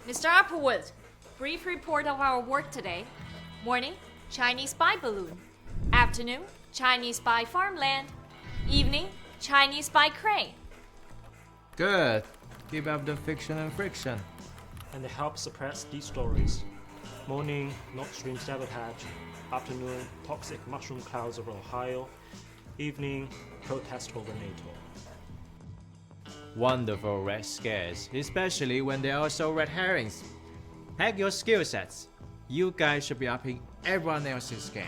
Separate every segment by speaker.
Speaker 1: Mr. Applewood, brief report of our work today. Morning, Chinese spy balloon. Afternoon, Chinese spy farmland. Evening, Chinese spy crane.
Speaker 2: Good. Keep up the fiction and friction.
Speaker 3: And they help suppress these stories. Morning, Nord Stream sabotage. Afternoon, toxic mushroom clouds over Ohio. Evening, protest over NATO.
Speaker 2: Wonderful red scares, especially when they are also red herrings. Hack your skill sets. You guys should be upping everyone else's game.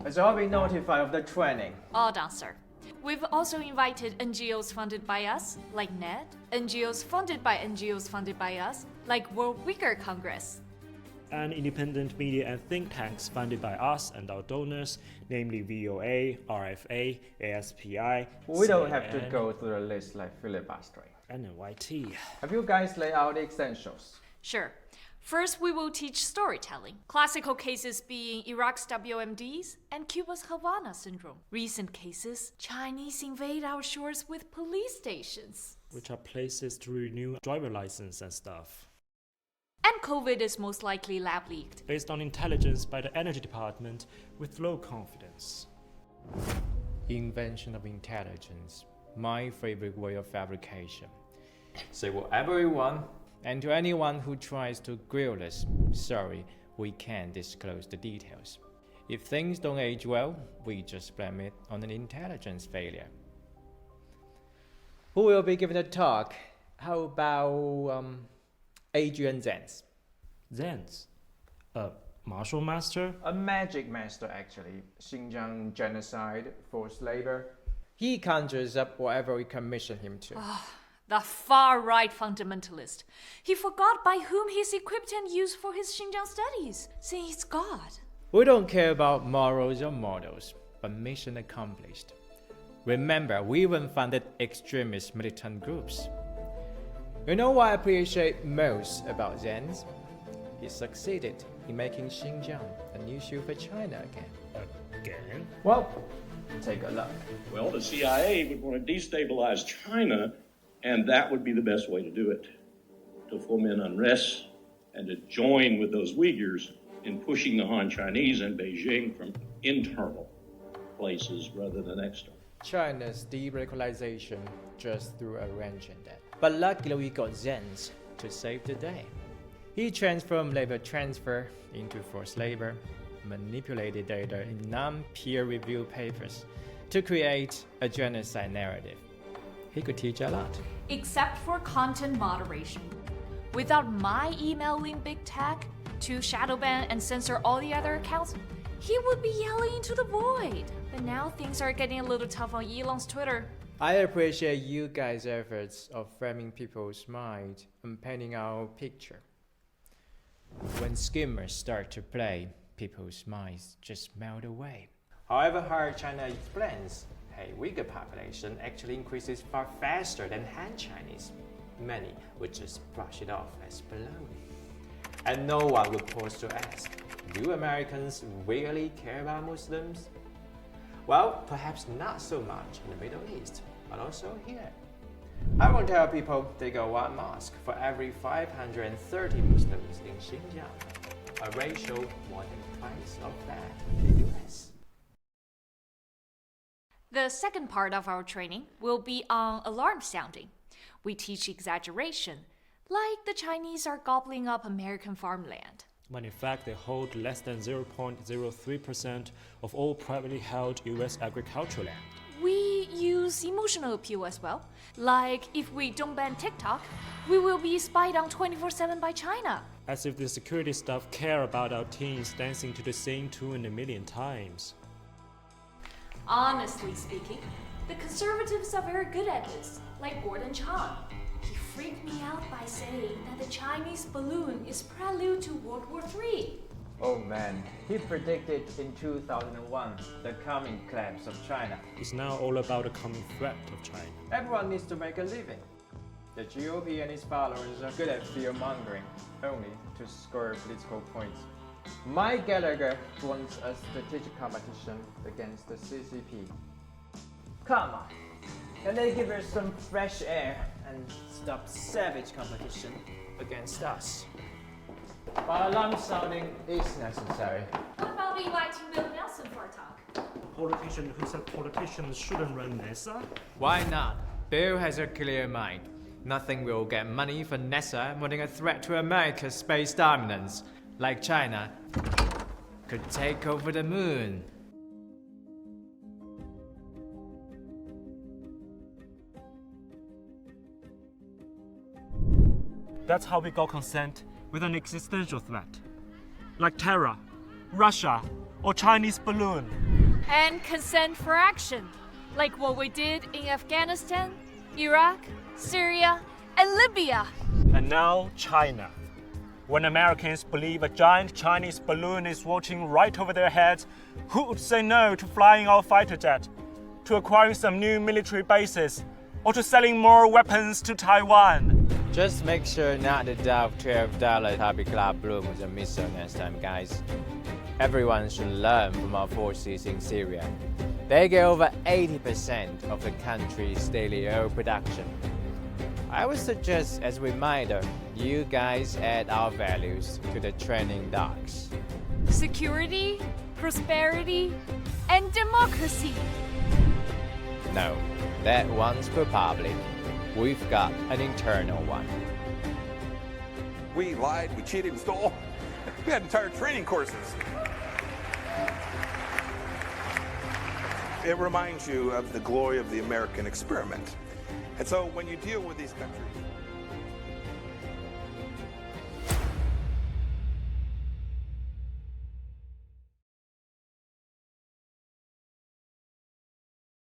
Speaker 2: Has all been notified of the training?
Speaker 1: All done, sir. We've also invited NGOs funded by us, like NED, NGOs funded by NGOs funded by us, like World Uyghur Congress.
Speaker 3: And independent media and think tanks funded by us and our donors, namely VOA, RFA, ASPI,
Speaker 2: We don't have to
Speaker 3: CNN,
Speaker 2: go through the list like filibustering.
Speaker 3: and NYT.
Speaker 2: Have you guys laid out the essentials?
Speaker 1: Sure. First, we will teach storytelling, classical cases being Iraq's WMDs and Cuba's Havana syndrome. Recent cases, Chinese invade our shores with police stations.
Speaker 3: Which are places to renew driver license and stuff.
Speaker 1: And COVID is most likely lab leaked.
Speaker 3: Based on intelligence by the Energy Department with low confidence.
Speaker 2: Invention of intelligence. My favorite way of fabrication. Say whatever you want, and to anyone who tries to grill us, sorry, we can't disclose the details. If things don't age well, we just blame it on an intelligence failure. Who will be giving a talk? How about Adrian Zenz?
Speaker 3: Zenz, a martial master?
Speaker 2: A magic master, actually. Xinjiang genocide, forced labor. He conjures up whatever we commission him to.
Speaker 1: The far-right fundamentalist. He forgot by whom he's equipped and used for his Xinjiang studies, saying he's God.
Speaker 2: We don't care about morals or models, but mission accomplished. Remember, we even funded extremist militant groups. You know what I appreciate most about Zenz? He succeeded in making Xinjiang an issue for China again.
Speaker 3: Again?
Speaker 2: Well, take a look.
Speaker 4: Well, the CIA would want to destabilize China, and that would be the best way to do it, to foment unrest and to join with those Uyghurs in pushing the Han Chinese and Beijing from internal places rather than external.
Speaker 2: China's deradicalization just threw a wrench in that. But luckily we got Zenz to save the day. He transformed labor transfer into forced labor, manipulated data in non-peer-reviewed papers to create a genocide narrative. He could teach a lot.
Speaker 1: Except for content moderation. Without my emailing big tech to shadow ban and censor all the other accounts, he would be yelling into the void. But now things are getting a little tough on Elon's Twitter.
Speaker 2: I appreciate you guys' efforts of framing people's mind and painting our picture. When skimmers start to play, people's minds just melt away. However hard China explains, hey, Uyghur population actually increases far faster than Han Chinese. Many would just brush it off as baloney. And no one would pause to ask, do Americans really care about Muslims? Well, perhaps not so much in the Middle East, but also here. I won't tell people they got one mosque for every 530 Muslims in Xinjiang, a ratio more than twice of that in the US.
Speaker 1: The second part of our training will be on alarm sounding. We teach exaggeration, like the Chinese are gobbling up American farmland.
Speaker 3: When in fact they hold less than 0.03% of all privately held US agricultural land.
Speaker 1: We use emotional appeal as well. Like, if we don't ban TikTok, we will be spied on 24/7 by China.
Speaker 3: As if the security staff care about our teens dancing to the same tune a million times.
Speaker 1: Honestly speaking, the conservatives are very good at this, like Gordon Chang. He freaked me out by saying that the Chinese balloon is prelude to World War III.
Speaker 2: Oh man, he predicted in 2001 the coming collapse of China.
Speaker 3: It's now all about the coming threat of China.
Speaker 2: Everyone needs to make a living. The GOP and its followers are good at fear-mongering, only to score political points. Mike Gallagher wants a strategic competition against the CCP. Come on, can they give us some fresh air and stop savage competition against us? But alarm sounding is necessary.
Speaker 1: What about inviting Bill Nelson for a talk?
Speaker 3: A politician who said politicians shouldn't run NASA?
Speaker 2: Why not? Bill has a clear mind. Nothing will get money for NASA more than a threat to America's space dominance, like China could take over the moon.
Speaker 3: That's how we got consent with an existential threat, like terror, Russia, or Chinese balloon.
Speaker 1: And consent for action, like what we did in Afghanistan, Iraq, Syria, and Libya.
Speaker 3: And now China. When Americans believe a giant Chinese balloon is watching right over their heads, who would say no to flying our fighter jet, to acquiring some new military bases, or to selling more weapons to Taiwan?
Speaker 2: Just make sure not to dive $12 Hobby Club Bloom with a missile next time, guys. Everyone should learn from our forces in Syria. They get over 80% of the country's daily oil production. I would suggest, as a reminder, you guys add our values to the training docs.
Speaker 1: Security, prosperity, and democracy.
Speaker 2: No, that one's for public. We've got an internal one.
Speaker 5: We lied, we cheated, we stole. We had entire training courses. It reminds you of the glory of the American experiment. And so when you deal with these countries...